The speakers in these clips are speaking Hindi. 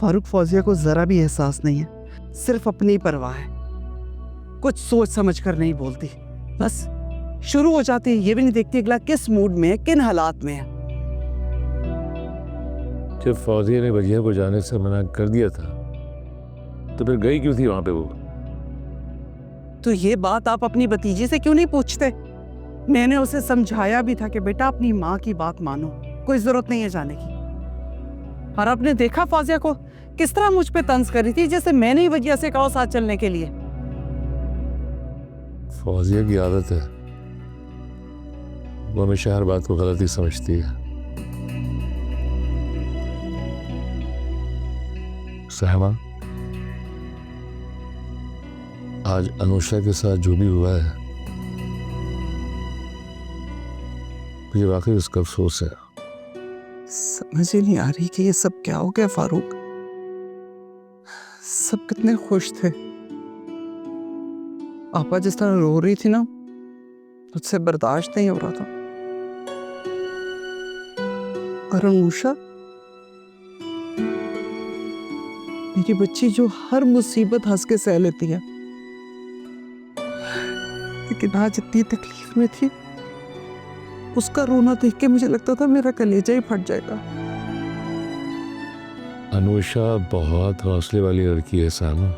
फारूक, फौजिया को जरा भी एहसास नहीं है, सिर्फ अपनी परवाह है। कुछ सोच समझ कर नहीं बोलती, बस शुरू हो जाती है, ये भी नहीं देखती अगला किस मूड में है, किन हालात में है। जब फौजिया ने भैया को जाने से मना कर दिया था तो फिर गई क्यों थी वहां पे वो? तो ये बात आप अपनी भतीजी से क्यों नहीं पूछते? मैंने उसे समझाया भी था कि बेटा अपनी माँ की बात मानो, कोई जरूरत नहीं है जाने की। और आपने देखा फौजिया को किस तरह मुझ पे तंज करी थी, जैसे मैंने ही वजह से कहा साथ चलने के लिए। फौजिया की आदत है, वो हमेशा हर बात को गलत ही समझती है। सहमा, आज अनुषा के साथ जो भी हुआ है मुझे वाकई उसका अफसोस है। समझ ही नहीं आ रही कि ये सब क्या हो गया फारूक। सब कितने खुश थे। आपा जिस तरह रो रही थी ना, मुझसे बर्दाश्त नहीं हो रहा था। और अनुषा, मेरी बच्ची जो हर मुसीबत हंस के सह लेती है, लेकिन आज इतनी तकलीफ में थी, उसका रोना देख के मुझे लगता था मेरा कलेजा ही फट जाएगा। अनुषा बहुत हौसले वाली लड़की है सामा,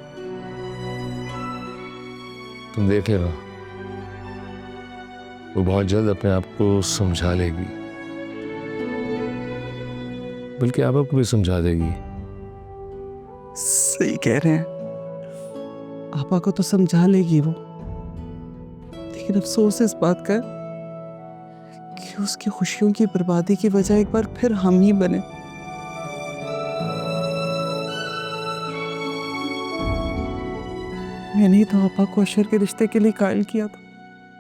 तुम देख लेना, वो बहुत जल्द अपने आप को समझा लेगी, बल्कि आप आपको भी समझा देगी। सही कह रहे हैं, आपा को तो समझा लेगी वो, लेकिन अफसोस है इस बात का कि उसकी खुशियों की बर्बादी की वजह एक बार फिर हम ही बने। मैंने ही तो आपा को अशर के रिश्ते के लिए कायल किया था।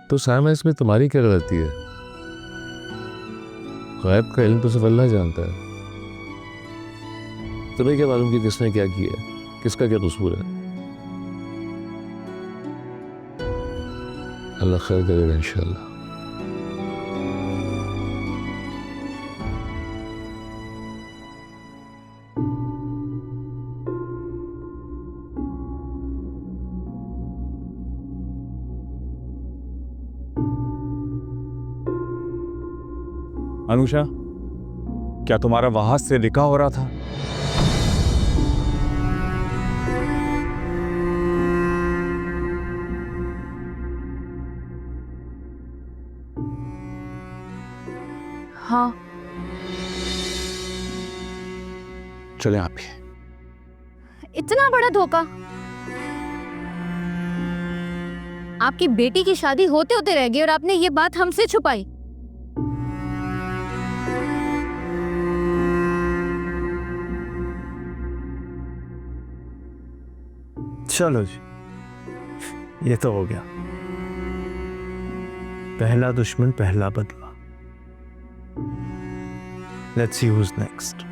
तो सामा, इसमें तुम्हारी क्या गलती है? गैब का इल्म तो सिर्फ अल्लाह जानता है। तुम्हें क्या मालूम कि किसने क्या किया, किसका क्या कसूर है? अल्लाह खैर करेगा इंशाअल्लाह। अनुषा, क्या तुम्हारा वहां से निकाह हो रहा था? हाँ। चले आप ही। इतना बड़ा धोखा! आपकी बेटी की शादी होते होते रह गई और आपने ये बात हमसे छुपाई। चलो जी, ये तो हो गया। पहला दुश्मन पहला बदला। Let's see who's next.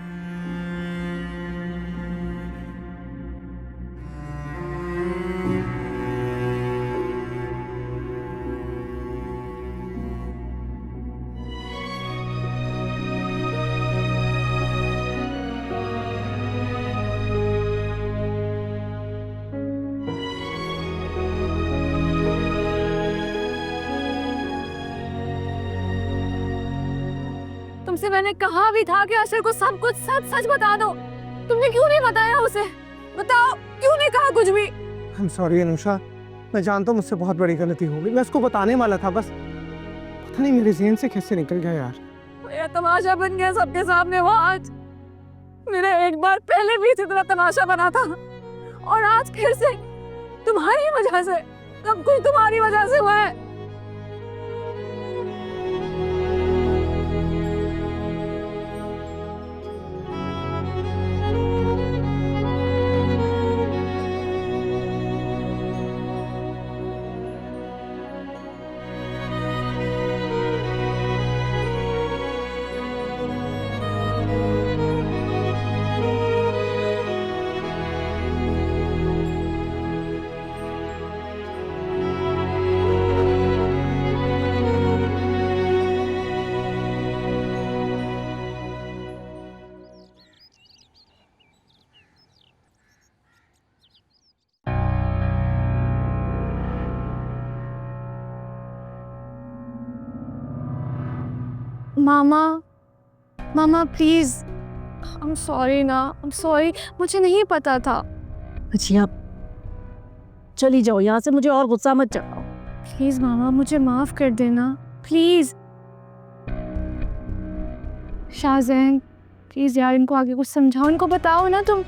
तुमसे मैंने कहा भी था कि अशर को सब कुछ सच सच बता दो। तुमने क्यों नहीं बताया उसे? बताओ, क्यों नहीं कहा कुछ भी? I'm sorry अनुषा, मैं जानता हूँ मुझसे बहुत बड़ी गलती हो गई। मैं उसको बताने वाला था, बस पता नहीं मेरे ज़हन से कैसे निकल गया यार। मेरा तमाशा बन गया सबके सामने वो आज। मेरा एक बार पहले भी इसी तरह तमाशा बना था और आज फिर से तुम्हारी वजह से, सब कुछ तुम्हारी वजह से हुआ है। मामा, मामा प्लीज, आई एम सॉरी ना, आई एम सॉरी, मुझे नहीं पता था। अच्छी आप चली जाओ यहाँ से, मुझे और गुस्सा मत चढ़ाओ। प्लीज मामा, मुझे माफ कर देना प्लीज। शाहजैन प्लीज यार, इनको आगे कुछ समझाओ, इनको बताओ ना तुम।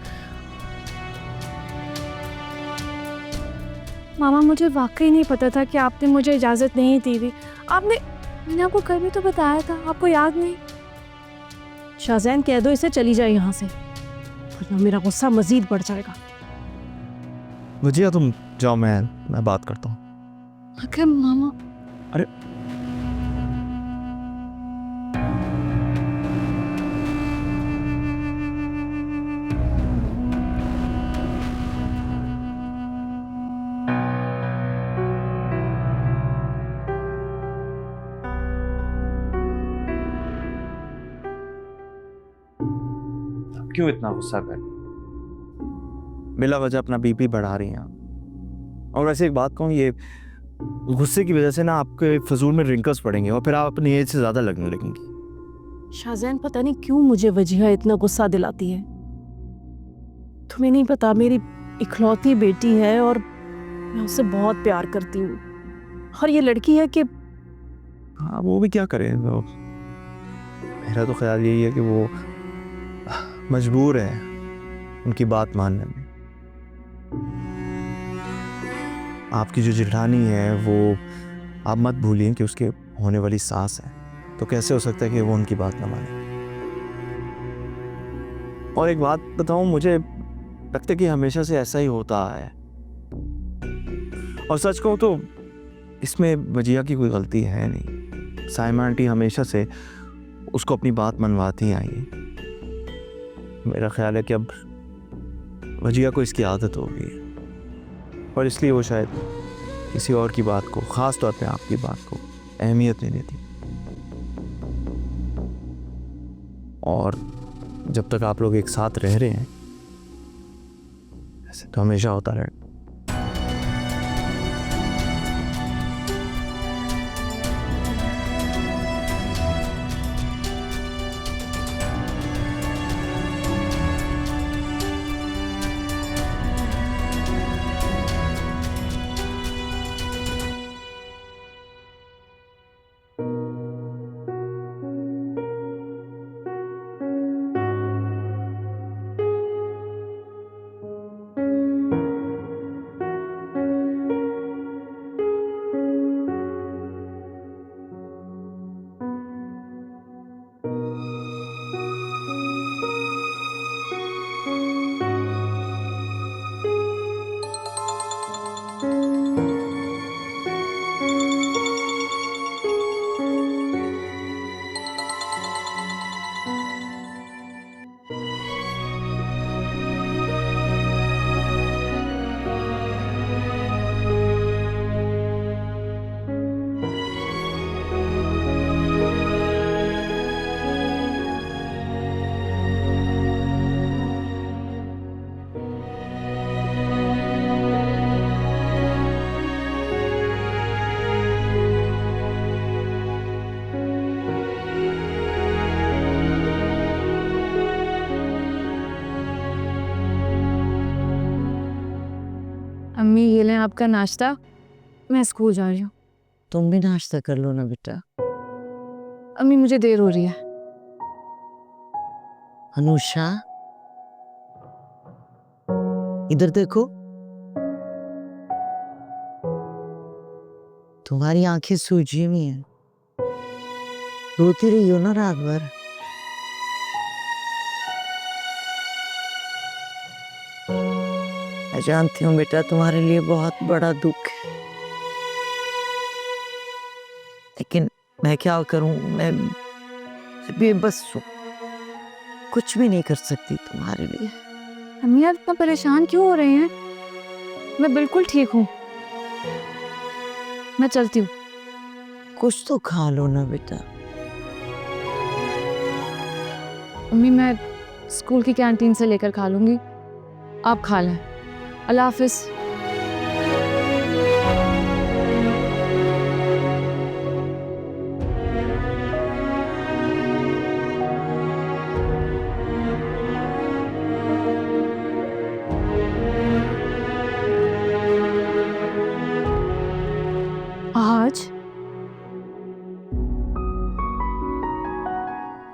मामा मुझे वाकई नहीं पता था कि आपने मुझे इजाज़त नहीं दी थी। मैंने आपको कल भी तो बताया था, आपको याद नहीं? शाहजैन कह दो इसे चली जाए यहाँ से, वरना मेरा गुस्सा मजीद बढ़ जाएगा। वजिया तुम जाओ, मैं बात करता हूँ। अगर मामा, क्यों इतना गुस्सा कर? बिला वजह अपना बीपी बढ़ा रही हैं आप। और वैसे एक बात कहूँ, ये गुस्से की वजह से ना आपके फजूल में रिंकल्स पड़ेंगे और फिर आप अपनी एज से ज़्यादा लगने लगेंगी। शाहजैन पता नहीं क्यों मुझे वजिया इतना गुस्सा दिलाती है। तुम्हें नहीं पता, मेरी इकलौती बेटी है और मैं उससे बहुत प्यार करती हूँ। और ये लड़की है कि हाँ, वो भी क्या करें, तो मेरा तो ख्याल यही है कि वो मजबूर है उनकी बात मानने में। आपकी जो जेठानी है वो आप मत भूलिए कि उसके होने वाली सास है, तो कैसे हो सकता है कि वो उनकी बात ना माने। और एक बात बताऊं, मुझे लगता है कि हमेशा से ऐसा ही होता है। और सच कहूं तो इसमें वजिया की कोई गलती है नहीं। साइमा आंटी हमेशा से उसको अपनी बात मनवाती आई है। मेरा ख्याल है कि अब वजिया को इसकी आदत हो गई है और इसलिए वो शायद किसी और की बात को, ख़ास तौर पे आपकी बात को अहमियत नहीं देती। और जब तक आप लोग एक साथ रह रहे हैं, ऐसे तो हमेशा होता रहेगा। अम्मी ये लें आपका नाश्ता, मैं स्कूल जा रही हूँ। तुम भी नाश्ता कर लो ना बेटा। अम्मी मुझे देर हो रही है। अनुषा इधर देखो, तुम्हारी आंखें सूजी हुई हैं, रोती रही हो ना रात भर। मैं जानती हूँ बेटा तुम्हारे लिए बहुत बड़ा दुख है, लेकिन मैं क्या करूं, मैं बेबस हूँ, कुछ भी नहीं कर सकती तुम्हारे लिए। अम्मी आप इतना परेशान क्यों हो रहे हैं? मैं बिल्कुल ठीक हूँ, मैं चलती हूँ। कुछ तो खा लो ना बेटा। अम्मी मैं स्कूल की कैंटीन से लेकर खा लूँगी, आप खा लें। अल्लाह हाफिज़। आज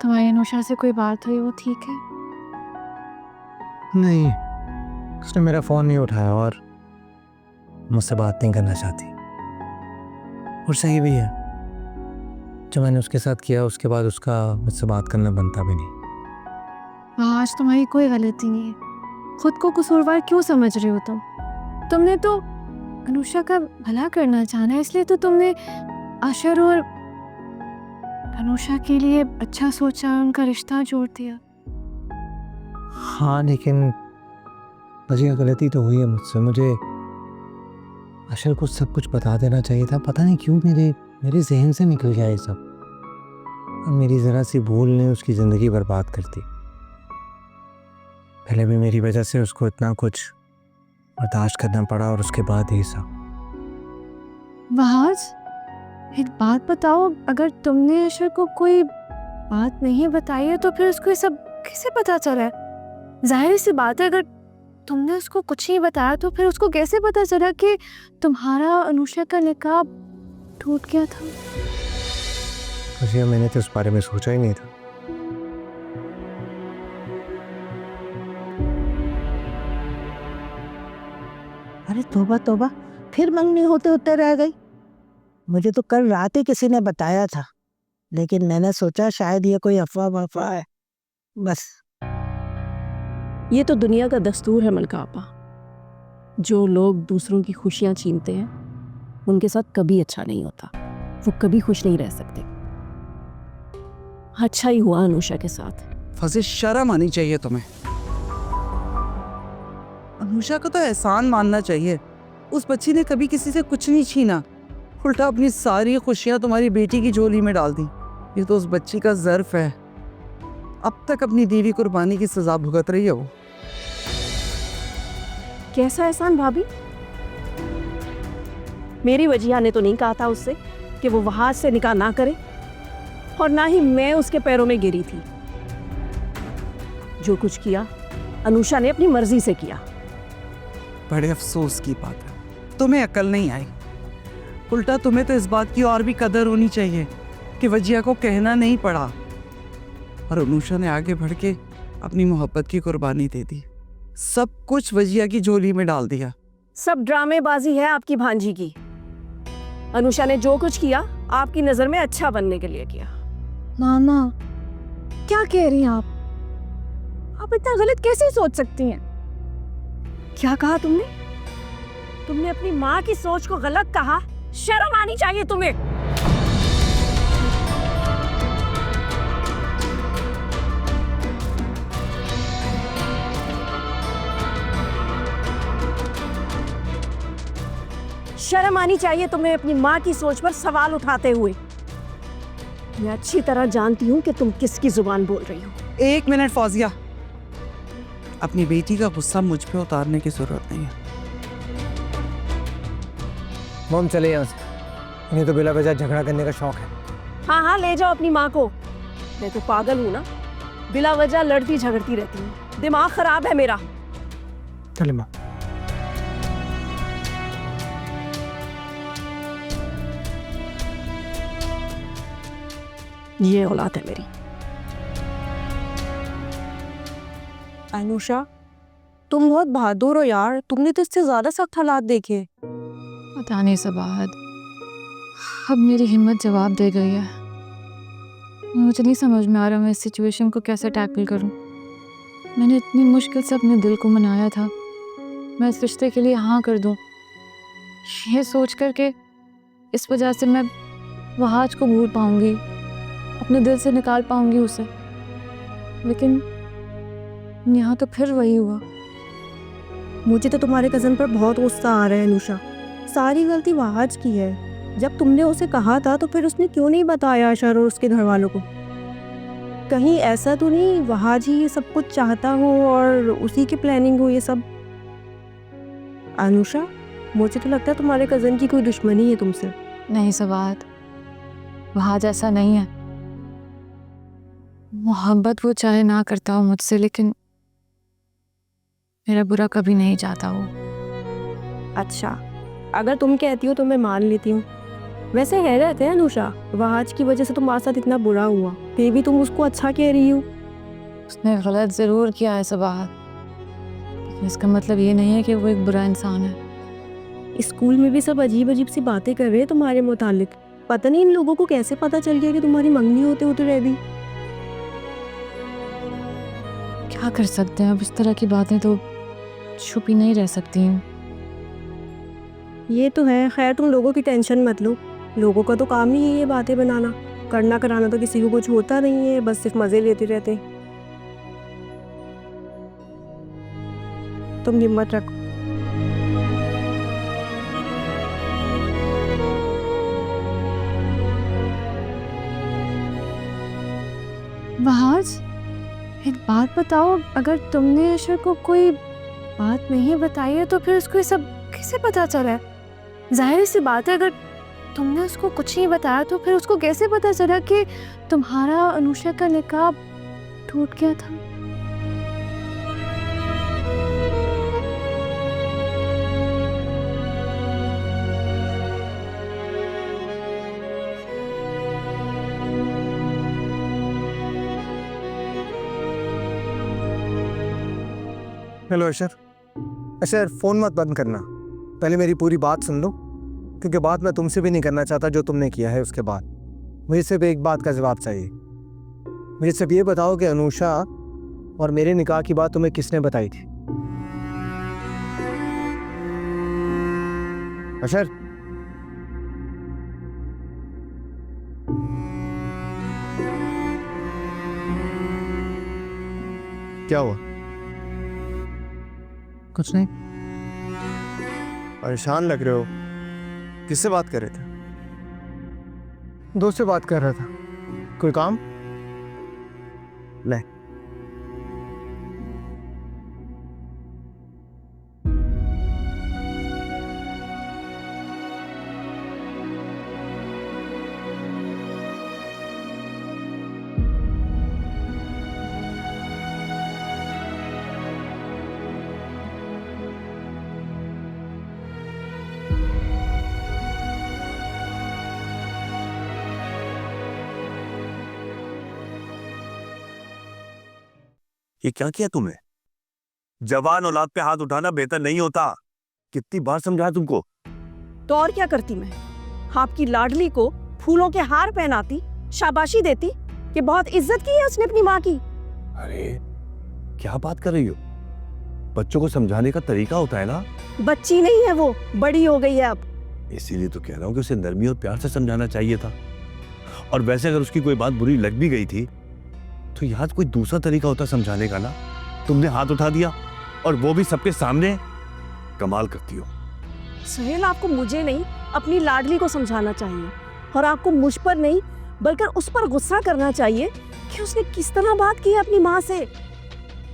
तुम्हारी अनुषा से कोई बात हुई, वो ठीक है? नहीं, उसने मेरा फ़ोन नहीं उठाया और मुझसे बात नहीं करना चाहती। और सही भी है, जो मैंने उसके साथ किया उसके बाद उसका मुझसे बात करना बनता भी नहीं। आज तुम्हारी कोई गलती नहीं है, खुद को कसूरवार क्यों समझ रहे हो तुम? तुमने तो अनुषा का भला करना चाहना है, इसलिए तो तुमने अशर और अनुषा के लिए अच्छा सोचा, उनका रिश्ता जोड़ दिया। हाँ, लेकिन वजिया गलती तो हुई है मुझसे। मुझे अशर को सब कुछ बता देना चाहिए था। पता नहीं क्यों मेरे जहन से निकल गया ये सब। और मेरी ज़रा सी भूल ने उसकी ज़िंदगी बर्बाद कर दी। पहले भी मेरी वजह से उसको इतना कुछ बर्दाश्त करना पड़ा और उसके बाद ये सब। वहाज, एक बात बताओ, अगर तुमने अशर को कोई बात नहीं बताई है तो फिर उसको ये सब कैसे पता चला है? जाहिर सी बात है, अगर तुमने उसको कुछ नहीं बताया तो फिर उसको कैसे पता चला कि तुम्हारा अनुषा का निकाह टूट गया था? वजिया, मैंने तो उस बारे में सोचा ही नहीं था। अरे तौबा तौबा, फिर मंगनी होते होते रह गई। मुझे तो कल रात ही किसी ने बताया था, लेकिन मैंने सोचा शायद ये कोई अफवाह वफवाह है। बस ये तो दुनिया का दस्तूर है मलका आपा। जो लोग दूसरों की खुशियां छीनते हैं उनके साथ कभी अच्छा नहीं होता, वो कभी खुश नहीं रह सकते। अच्छा ही हुआ अनुषा के साथ। फजी, शर्म आनी चाहिए तुम्हें। अनुषा को तो एहसान मानना चाहिए। उस बच्ची ने कभी किसी से कुछ नहीं छीना, उल्टा अपनी सारी खुशियां तुम्हारी बेटी की झोली में डाल दी। ये तो उस बच्ची का ज़र्फ है। अब तक अपनी दीवी कुर्बानी की सजा भुगत रही है वो। कैसा एहसान भाभी? मेरी वजिया ने तो नहीं कहा था उससे कि वो वहाज से निकाह ना करे, और ना ही मैं उसके पैरों में गिरी थी। जो कुछ किया अनुषा ने अपनी मर्जी से किया। बड़े अफसोस की बात है, तुम्हें अकल नहीं आई। उल्टा तुम्हें तो इस बात की और भी कदर होनी चाहिए कि वजिया को कहना नहीं पड़ा और अनुषा ने आगे बढ़ के अपनी मोहब्बत की कुर्बानी दे दी। सब कुछ वजिया की झोली में डाल दिया। सब ड्रामेबाजी है आपकी भांजी की। अनुषा ने जो कुछ किया आपकी नजर में अच्छा बनने के लिए किया। मामा, क्या कह रही हैं आप? आप इतना गलत कैसे सोच सकती हैं? क्या कहा तुमने? तुमने अपनी माँ की सोच को गलत कहा। शर्म आनी चाहिए तुम्हें। शर्म आनी चाहिए तुम्हें अपनी माँ की सोच पर सवाल उठाते हुए। मैं अच्छी तरह जानती हूँ कि तुम किसकी जुबान बोल रही हो। एक मिनट फौजिया, अपनी बेटी का गुस्सा मुझ पे उतारने की जरूरत नहीं है। मॉम चले यहाँ से, इन्हें तो बिला वजह झगड़ा करने का शौक है। हाँ हाँ, ले जाओ अपनी माँ को। मैं तो पागल हूँ ना, बिला वजह लड़ती झगड़ती रहती हूँ। दिमाग खराब है मेरा। चले माँ। ये औलाद है मेरी। अनुषा, तुम बहुत बहादुर हो यार। तुमने तो इससे ज्यादा सख्त हालात देखे। पता नहीं सबाहत, अब मेरी हिम्मत जवाब दे गई है। मुझे नहीं समझ में आ रहा मैं इस सिचुएशन को कैसे टैकल करूं। मैंने इतनी मुश्किल से अपने दिल को मनाया था मैं इस रिश्ते के लिए हाँ कर दूं, ये सोच कर के इस वजह से मैं वहाज को भूल पाऊंगी, अपने दिल से निकाल पाऊंगी उसे। लेकिन यहाँ तो फिर वही हुआ। मुझे तो तुम्हारे कज़न पर बहुत गुस्सा आ रहा है अनुषा। सारी गलती वहाज की है। जब तुमने उसे कहा था तो फिर उसने क्यों नहीं बताया अशर और उसके घर वालों को? कहीं ऐसा तो नहीं वहाज ही ये सब कुछ चाहता हो और उसी की प्लानिंग हो ये सब? अनुषा, मुझे तो लगता है तुम्हारे कज़न की कोई दुश्मनी है तुमसे। नहीं सबाहत, वहाज ऐसा नहीं है। मोहब्बत वो चाहे ना करता हो मुझसे, लेकिन मेरा बुरा कभी नहीं चाहता वो। अच्छा, अगर तुम कहती हो तो मैं मान लेती हूँ, वैसे हैरत है अनुषा, वहाज की वजह से तुम्हारे साथ इतना बुरा हुआ, फिर भी तुम उसको अच्छा कह रही हो। उसने गलत ज़रूर किया है सबाहत, लेकिन इसका मतलब ये नहीं है कि वो एक बुरा इंसान है। स्कूल में भी सब अजीब अजीब सी बातें कर रहे हैं तुम्हारे मुतालिक। पता नहीं इन लोगों को कैसे पता चल गया कि तुम्हारी मंगनी होते होते रह दी। क्या कर सकते हैं, अब इस तरह की बातें तो छुपी नहीं रह सकती। ये तो है, खैर तुम लोगों की टेंशन मत लो, लोगों का तो काम ही है ये बातें बनाना, करना कराना तो किसी को कुछ होता नहीं है, बस सिर्फ मजे लेते रहते। तुम हिम्मत रखो। वहाज, एक बात बताओ, अगर तुमने अशर को कोई बात नहीं बताई है तो फिर उसको ये सब कैसे पता चला है? जाहिर सी बात है, अगर तुमने उसको कुछ नहीं बताया तो फिर उसको कैसे पता चला कि तुम्हारा अनुषा का निकाह टूट गया था? हेलो अशर। अशर, फ़ोन मत बंद करना, पहले मेरी पूरी बात सुन लो, क्योंकि बात मैं तुमसे भी नहीं करना चाहता जो तुमने किया है उसके बाद। मुझे सिर्फ एक बात का जवाब चाहिए। मुझे सिर्फ ये बताओ कि अनुषा और मेरे निकाह की बात तुम्हें किसने बताई थी? अशर, क्या हुआ? कुछ नहीं। परेशान लग रहे हो। किससे बात कर रहे थे? दोस्त से बात कर रहा था। कोई काम? नहीं। ये क्या किया तुमने? जवान औलाद पे हाथ उठाना बेहतर नहीं होता। कितनी बार समझाया तुमको? तो और क्या करती मैं? आपकी लाडली को फूलों के हार पहनाती, शाबाशी देती कि बहुत इज्जत की है उसने अपनी माँ की। अरे क्या बात कर रही हो? बच्चों को समझाने का तरीका होता है ना। बच्ची नहीं है वो, बड़ी हो गई है अब। इसीलिए तो कह रहा हूँ कि उसे नरमी और प्यार से समझाना चाहिए था। और वैसे अगर उसकी कोई बात बुरी लग भी गई थी तो यहाँ कोई दूसरा तरीका होता समझाने का ना। तुमने हाथ उठा दिया और वो भी सबके सामने। कमाल करती हो। सुहेल, आपको मुझे नहीं अपनी लाडली को समझाना चाहिए, और आपको मुझ पर नहीं बल्कि उस पर गुस्सा करना चाहिए कि उसने किस तरह बात की है अपनी माँ से।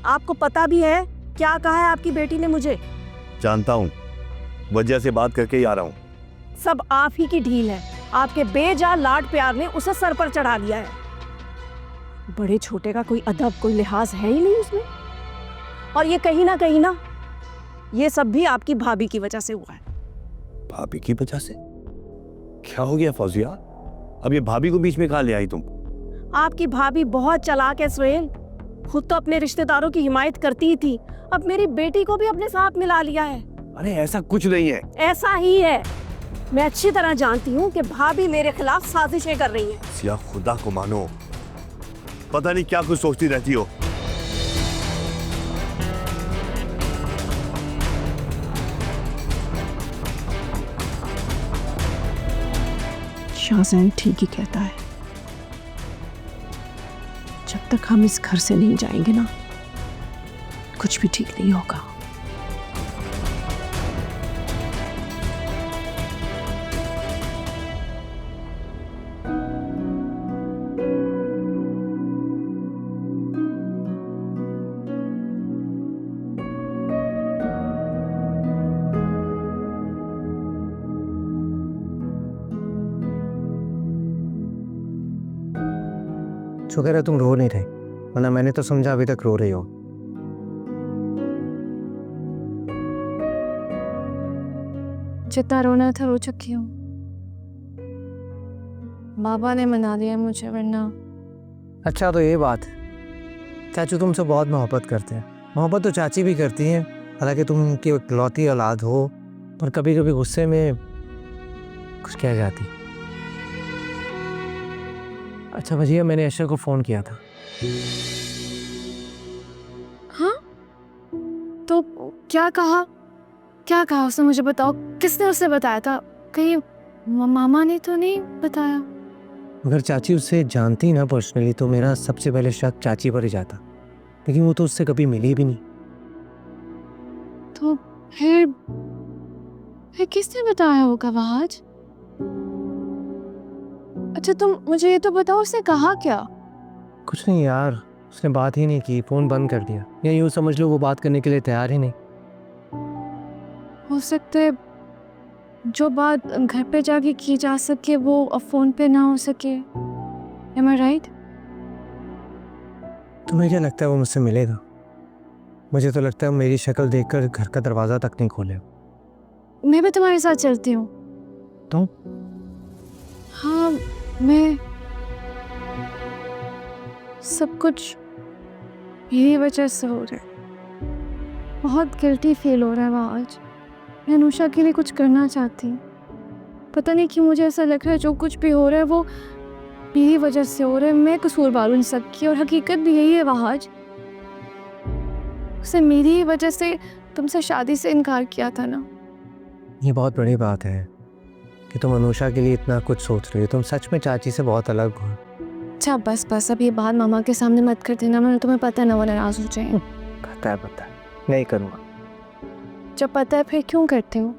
आपको पता भी है क्या कहा है आपकी बेटी ने मुझे? जानता हूँ, वजह से बात करके ही आ रहा हूँ। सब आप ही की ढील है। आपके बेजान लाड प्यार ने उसे सर पर चढ़ा लिया है। बड़े छोटे का कोई अदब, कोई लिहाज है ही नहीं उसमें। और ये कहीं ना ये सब भी आपकी भाभी की वजह से हुआ है। भाभी की वजह से? क्या हो गया फौजिया? अब ये भाभी को बीच में कहाँ ले आई तुम? आपकी भाभी बहुत चालाक है सुहेल। खुद तो अपने रिश्तेदारों की हिमायत करती ही थी, अब मेरी बेटी को भी अपने साथ मिला लिया है। अरे ऐसा कुछ नहीं है। ऐसा ही है। मैं अच्छी तरह जानती हूँ कि भाभी मेरे खिलाफ साजिशें कर रही हैं। सिया, खुदा को मानो, पता नहीं क्या कुछ सोचती रहती हो। शाहजैन ठीक ही कहता है, जब तक हम इस घर से नहीं जाएंगे ना, कुछ भी ठीक नहीं होगा। शुक्र है तुम रो नहीं रहे, वरना मैंने तो समझा अभी तक रो रही हो। जितना रोना था रो चुकी हूँ। बाबा ने मना दिया मुझे, वरना अच्छा तो ये बात है, चाचू तुमसे बहुत मोहब्बत करते हैं। मोहब्बत तो चाची भी करती हैं, हालांकि तुम उनकी इकलौती औलाद हो, पर कभी कभी गुस्से में कुछ कह जाती। अच्छा भजिया, मैंने अशर को फ़ोन किया था। हाँ तो क्या कहा? क्या कहा उसने, मुझे बताओ। किसने उसे बताया था? कहीं मामा ने तो नहीं बताया? अगर चाची उससे जानती ना पर्सनली तो मेरा सबसे पहले शक चाची पर ही जाता, लेकिन वो तो उससे कभी मिली भी नहीं। तो फिर किसने बताया होगा आज? अच्छा तुम मुझे ये तो बताओ, उसने कहा क्या? कुछ नहीं यार, उसने बात ही नहीं की, फ़ोन बंद कर दिया, या यूँ समझ लो वो बात करने के लिए तैयार ही नहीं। हो सकता है जो बात घर पे जाके की जा सके वो अब फ़ोन पे ना हो सके। Am I right? तुम्हें क्या लगता है वो मुझसे मिलेगा? मुझे तो लगता है वो मेरी शक्ल देखकर घर का दरवाज़ा तक नहीं खोले। मैं भी तुम्हारे साथ चलती हूँ। तुम? हाँ, मैं सब कुछ मेरी वजह से हो रहा है। बहुत गिल्टी फील हो रहा है वहाँ आज। मैं अनुषा के लिए कुछ करना चाहती हूँ। पता नहीं क्यों मुझे ऐसा लग रहा है जो कुछ भी हो रहा है वो मेरी वजह से हो रहा है। मैं कसूरवार हूँ इन सब की, और हकीकत भी यही है वहाँ आज। उसे मेरी ही वजह से तुमसे शादी से इनकार किया था ना। ये बहुत बड़ी बात है कि तुम अनुषा के लिए इतना कुछ सोच रही हो। तुम सच में चाची से बहुत अलग हो। अच्छा बस अब ये बात मामा के सामने मत कर देना, मैंने तुम्हें पता है ना वो नाराज हो जाए। पता है, नहीं करूँगा। जब पता है फिर क्यों करते हो?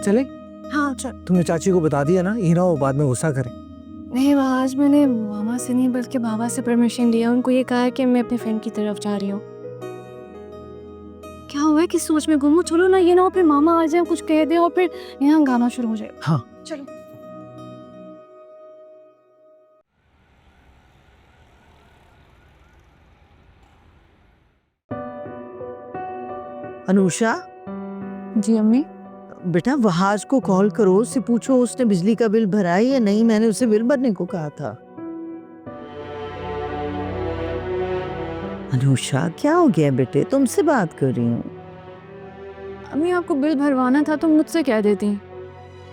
चले? हाँ चल। तुमने चाची को बता दिया ना, ये ना वो बाद में गुस्सा करे। नहीं आज मैंने मामा से नहीं बल्कि बाबा से परमिशन लिया। उनको ये कहा कि मैं अपने फ्रेंड की तरफ जा रही हूँ। क्या हुआ है कि सोच में गुम हूँ? चलो ना, ये ना हो फिर मामा आ जाए कुछ कह दे और फिर यहाँ गाना शुरू हो जाए। हाँ चलो। अनुषा, जी अम्मी। बेटा वहाज को कॉल करो, उससे पूछो उसने बिजली का बिल भरा है या नहीं। मैंने उसे बिल भरने को कहा था। अनुषा क्या हो गया बेटे, तुमसे बात कर रही हूँ। अम्मी आपको बिल भरवाना था तो मुझसे कह देती।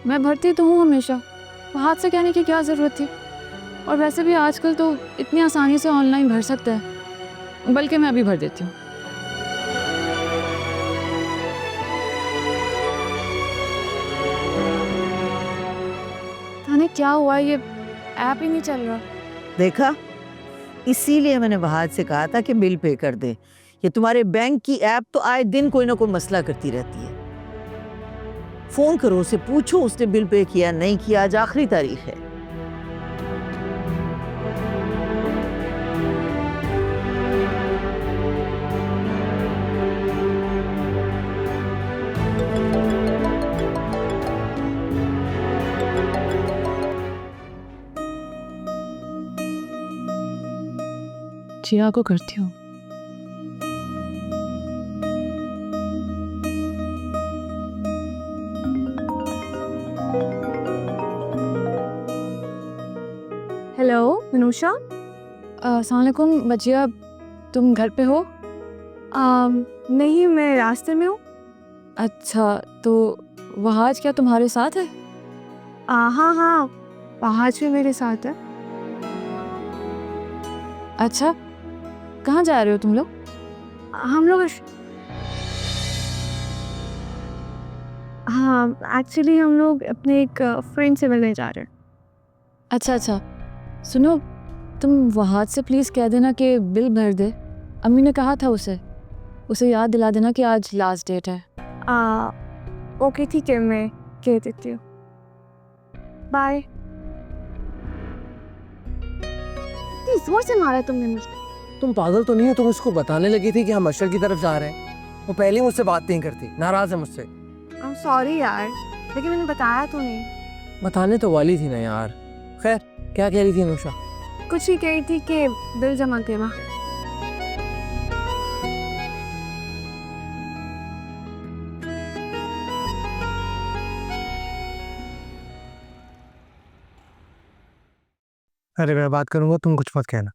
मैं भरती तो हूँ हमेशा, हाथ से कहने की क्या ज़रूरत थी। और वैसे भी आजकल तो इतनी आसानी से ऑनलाइन भर सकता है, बल्कि मैं अभी भर देती हूँ। थाने क्या हुआ, ये ऐप ही नहीं चल रहा। देखा, इसीलिए मैंने वहाज से कहा था कि बिल पे कर दे। ये तुम्हारे बैंक की ऐप तो आए दिन कोई ना कोई मसला करती रहती है। फोन करो उसे, पूछो उसने बिल पे किया नहीं किया। आज आखिरी तारीख है। जिया को करती हूँ। हेलो अनुषा। अस्सलाम वालेकुम बजिया, तुम घर पे हो? नहीं मैं रास्ते में हूँ। अच्छा तो वहाज क्या तुम्हारे साथ है? हाँ वहाज भी मेरे साथ है। अच्छा कहाँ जा रहे हो तुम लोग? हम लोग हाँ एक्चुअली हम लोग अपने एक फ्रेंड से मिलने जा रहे हैं। अच्छा सुनो, तुम वहाज से प्लीज़ कह देना कि बिल भर दे। अम्मी ने कहा था उसे याद दिला देना कि आज लास्ट डेट है। ओके ठीक है, मैं कह देती हूँ। बाय। जोर से मारा तुमने मुझे। तुम पागल तो नहीं हो? तुम उसको बताने लगी थी कि हम अशर की तरफ जा रहे हैं। वो पहले ही मुझसे बात नहीं करती, नाराज है मुझसे। सॉरी यार, लेकिन मैंने बताया तो नहीं। बताने तो वाली थी ना यार। खैर, क्या कह रही थी अनुषा? कुछ ही कही थी कि दिल जमा देना। अरे मैं बात करूंगा, तुम कुछ मत कहना।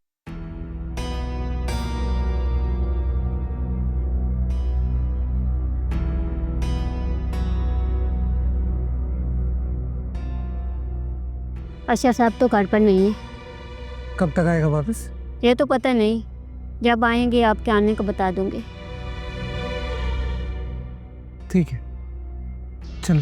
अच्छा साहब तो घर पर नहीं है। कब तक आएगा वापस? ये तो पता नहीं, जब आएंगे आपके आने को बता दूंगी। ठीक है, चलो।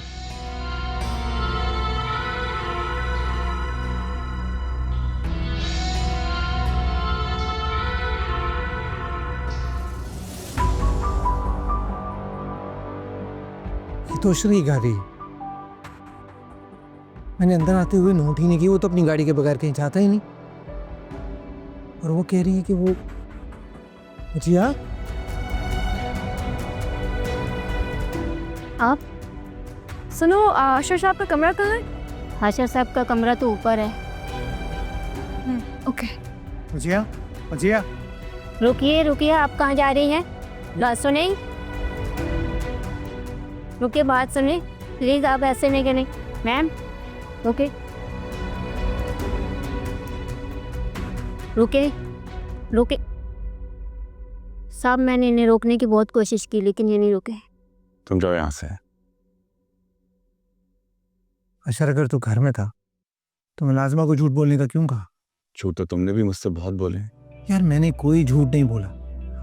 ये तो श्री गाड़ी है। मैंने अंदर आते हुए नोट ही नहीं की। वो तो अपनी गाड़ी के बगैर कहीं जाता ही नहीं। और वो कह रही है कि वो जिया। आप सुनो, आशा साहब का कमरा कहाँ है? हाशा साहब का कमरा तो ऊपर है। ओके। जिया, जिया। रुकिए रुकिए, आप कहाँ जा रही हैं? बात सुने, रुकिए, बात सुने प्लीज। आप ऐसे नहीं करें मैम। ओके, रुके रुके। साहब मैंने इन्हें रोकने की बहुत कोशिश की लेकिन ये नहीं रुके। तुम जाओ यहाँ से। अशर, अगर तू घर में था तो मुलाजिमा को झूठ बोलने का क्यों कहा? झूठ तो तुमने भी मुझसे बहुत बोले। यार मैंने कोई झूठ नहीं बोला।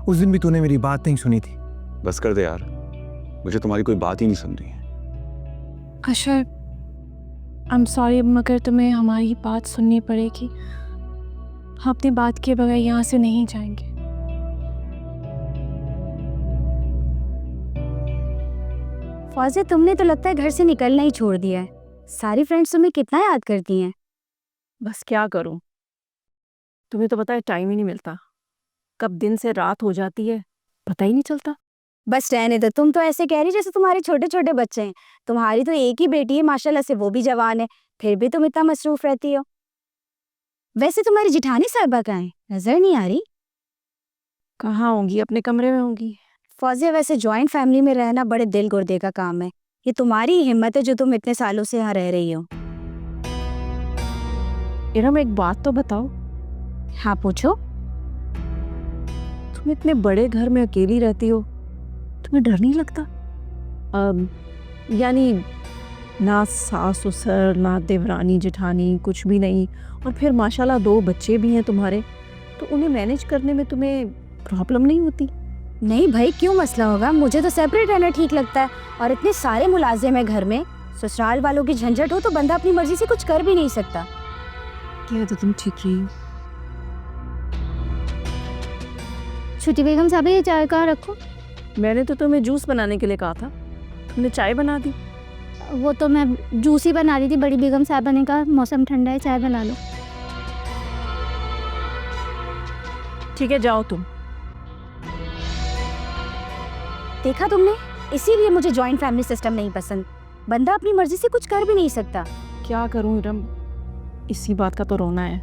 उस दिन भी तूने मेरी बात नहीं सुनी थी। बस कर दे यार, मुझे तुम्हारी कोई बात ही नहीं सुन रही है। अशर, आई एम सॉरी, मगर तुम्हें हमारी बात सुननी पड़ेगी। हम अपनी बात के बगैर यहाँ से नहीं जाएंगे। फौजे, तुमने तो लगता है घर से निकलना ही छोड़ दिया है। सारी फ्रेंड्स तुम्हें कितना याद करती हैं। बस क्या करूं, तुम्हें तो पता है टाइम ही नहीं मिलता। कब दिन से रात हो जाती है पता ही नहीं चलता। बस रहने दो, तुम तो ऐसे कह रही जैसे तुम्हारे छोटे छोटे बच्चे हैं। तुम्हारी तो एक ही बेटी है माशाल्लाह से, वो भी जवान है, फिर भी तुम इतना मसरूफ रहती हो। वैसे तुम्हारी जिठानी साहिबा कहाँ है? नजर नहीं आ रही। कहाँ होंगी? अपने कमरे में होंगी। फौजिया, वैसे जॉइंट फैमिली में रहना बड़े दिल गुर्दे का काम है। ये तुम्हारी ही हिम्मत है जो तुम इतने सालों से यहाँ रह रही हो। इरम, एक बात तो बताओ। हाँ पूछो। तुम इतने बड़े घर में अकेली रहती हो, तुम्हें डर नहीं लगता? यानी ना सास ससुर, ना देवरानी जेठानी, कुछ भी नहीं, और फिर माशाल्लाह 2 बच्चे भी हैं तुम्हारे, तो उन्हें मैनेज करने में तुम्हें प्रॉब्लम नहीं होती? नहीं भाई, क्यों मसला होगा? मुझे तो सेपरेट रहना ठीक लगता है। और इतने सारे मुलाजिम है घर में, ससुराल वालों की झंझट हो तो बंदा अपनी मर्जी से कुछ कर भी नहीं सकता। क्या तो तुम ठीक रही हो। छुट्टी बेगम साहब, ये चाय कहाँ रखो? मैंने तो तुम्हें जूस बनाने के लिए कहा था, तुमने चाय बना दी। वो तो मैं जूस ही बना रही थी। बड़ी बेगम साहबा ने कहा मौसम ठंडा है, चाय बना लो। ठीक है, जाओ तुम। देखा तुमने, इसीलिए मुझे जॉइंट फैमिली सिस्टम नहीं पसंद। बंदा अपनी मर्जी से कुछ कर भी नहीं सकता। क्या करूं इरम, इसी बात का तो रोना है।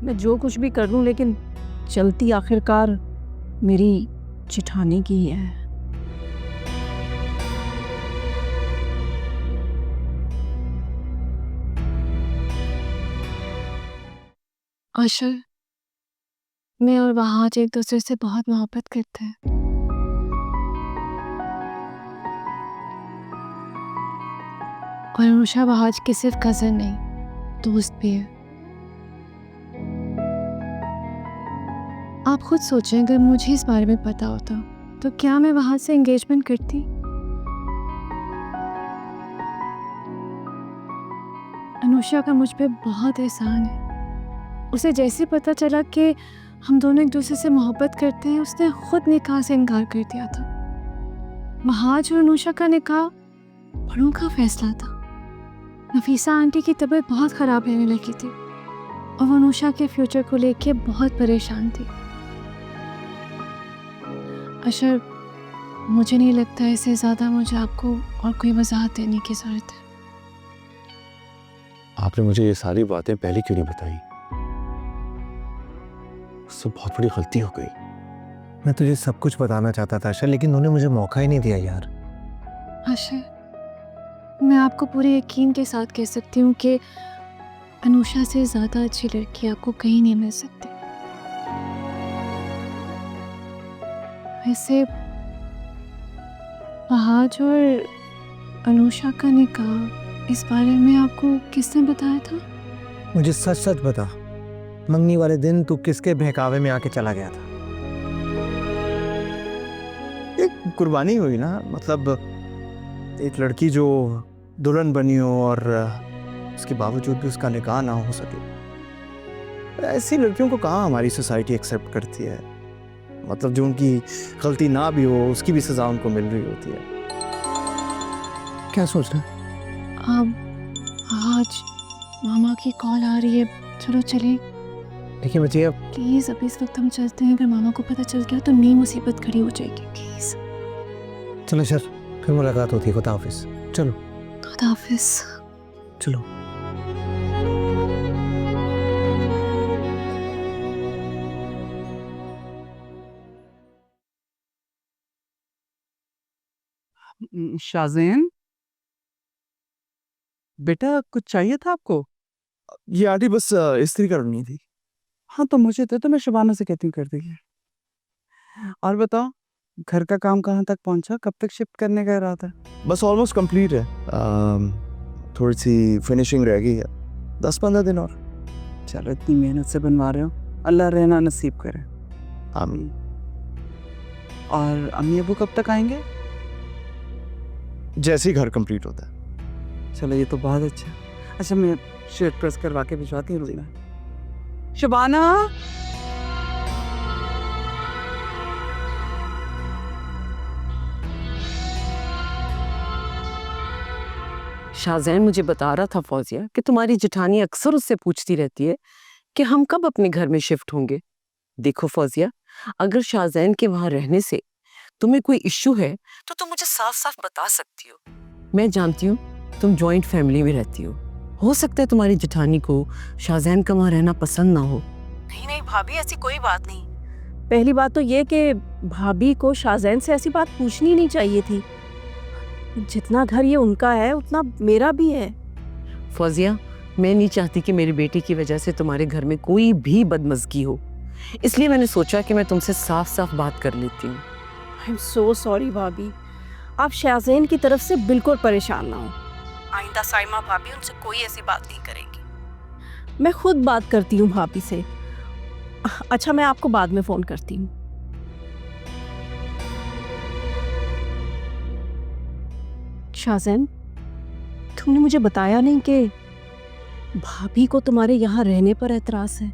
मैं जो कुछ भी कर लूं, लेकिन चलती आखिरकार मेरी जिठानी की है। अशर, मैं और वहाज एक दूसरे से बहुत मोहब्बत करते हैं। और अनुषा वहाज की सिर्फ कजन नहीं, दोस्त भी है। आप खुद सोचें, अगर मुझे इस बारे में पता होता तो क्या मैं वहां से एंगेजमेंट करती? अनुषा का मुझ पे बहुत एहसान है। उसे जैसे पता चला कि हम दोनों एक दूसरे से मोहब्बत करते हैं, उसने खुद निकाह से इनकार कर दिया था। वहाज और अनुषा का निकाह बड़ों का फैसला था। नफीसा आंटी की तबीयत बहुत ख़राब रहने लगी थी और वो अनुषा के फ्यूचर को लेके बहुत परेशान थी। अशर, मुझे नहीं लगता इससे ज़्यादा मुझे आपको और कोई वजाहत देने की ज़रूरत है। आपने मुझे ये सारी बातें पहले क्यों नहीं बताई? उससे बहुत बड़ी गलती हो गई। मैं तुझे सब कुछ बताना चाहता था आशा, लेकिन उन्होंने मुझे मौका ही नहीं दिया यार। आशा, मैं आपको पूरे यकीन के साथ कह सकती हूँ कि अनुषा से ज़्यादा अच्छी लड़की आपको कहीं नहीं मिल सकती। वैसे फहाद और अनुषा का निकाह, इस बारे में आपको किसने बताया था? मुझे सच सच बता, मंगनी वाले दिन तू किसके बहकावे में आके चला गया था? एक कुर्बानी हुई ना, मतलब एक लड़की जो दुल्हन बनी हो और उसके बावजूद भी उसका निकाह ना हो सके। ऐसी लड़कियों को कहाँ हमारी सोसाइटी एक्सेप्ट करती है। मतलब जो उनकी गलती ना भी हो उसकी भी सजा उनको मिल रही होती है। क्या सोच रहा है? आज मामा की कॉल आ रही है, चलो चले। देखिए बच्चे, अब प्लीज़ अभी इस वक्त हम चलते हैं, अगर मामा को पता चल गया तो नई मुसीबत खड़ी हो जाएगी। प्लीज़ चलो सर, फिर मुलाकात होती है। खुदा हाफिज। चलो खुदा हाफिज। चलो। शाज़ेन, बेटा कुछ चाहिए था आपको? ये आंटी बस इस्त्री करनी थी। हाँ तो मुझे तो मैं शबाना से कहती हूँ कर देगी। और बताओ, घर का काम कहाँ तक पहुँचा? कब तक शिफ्ट करने का इरादा है? बस ऑलमोस्ट कंप्लीट है। थोड़ी सी फिनिशिंग रह गई है, 10-15 दिन और। चलो, इतनी मेहनत से बनवा रहे हो, अल्लाह रहना नसीब करे। आमीन। और अम्मी अबू कब तक आएंगे? जैसे ही घर कंप्लीट होता है। चलो ये तो बहुत अच्छा है। अच्छा, मैं शर्ट प्रेस करवा के भिजवाती हूँ। शबाना, शाज़ैन मुझे बता रहा था फौजिया कि तुम्हारी जेठानी अक्सर उससे पूछती रहती है कि हम कब अपने घर में शिफ्ट होंगे। देखो फौजिया, अगर शाज़ैन के वहां रहने से तुम्हें कोई इश्यू है तो तुम मुझे साफ साफ बता सकती हो। मैं जानती हूँ तुम जॉइंट फैमिली में रहती हो सकता है तुम्हारी जेठानी को शाज़ैन का वहां रहना पसंद ना हो। नहीं नहीं भाभी, ऐसी कोई बात नहीं। पहली बात तो ये कि भाभी को शाज़ैन से ऐसी बात पूछनी नहीं चाहिए थी। जितना घर ये उनका है उतना मेरा भी है। फौजिया, मैं नहीं चाहती कि मेरी बेटी की वजह से तुम्हारे घर में कोई भी बदमज़गी हो, इसलिए मैंने सोचा कि मैं तुमसे साफ साफ बात कर लेती हूँ। आई एम सो सॉरी भाभी, आप शाज़ैन की तरफ से बिल्कुल परेशान ना हो। आइंदा साइमा भाभी उनसे कोई ऐसी बात नहीं करेंगी। मैं खुद बात करती हूँ भाभी से। अच्छा, मैं आपको बाद में फ़ोन करती हूँ। शाज़ैन, तुमने मुझे बताया नहीं कि भाभी को तुम्हारे यहाँ रहने पर एतराज़ है।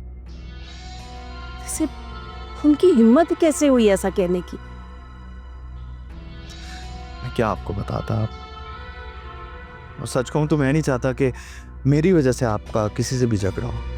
वैसे उनकी हिम्मत कैसे हुई ऐसा कहने की? मैं क्या आपको बताता। और सच कहूँ तो मैं नहीं चाहता कि मेरी वजह से आपका किसी से भी झगड़ा हो।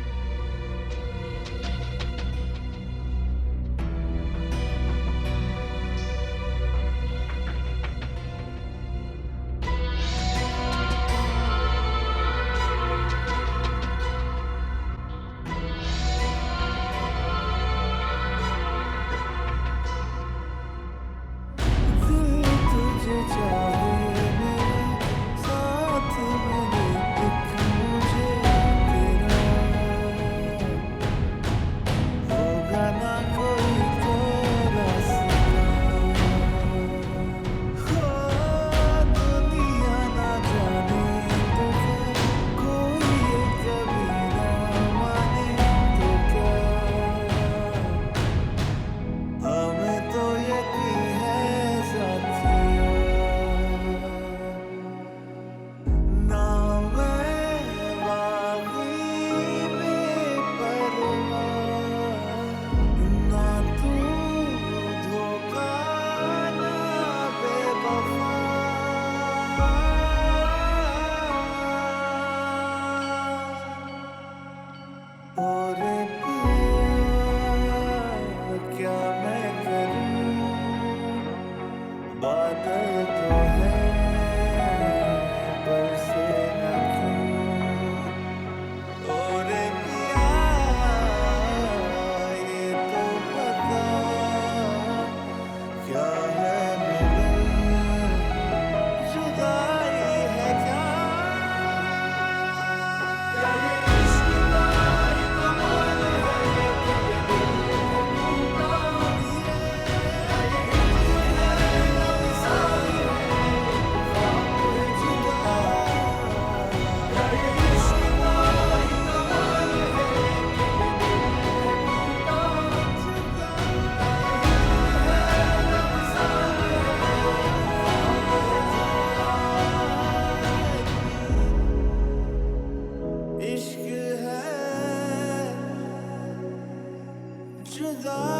जुदा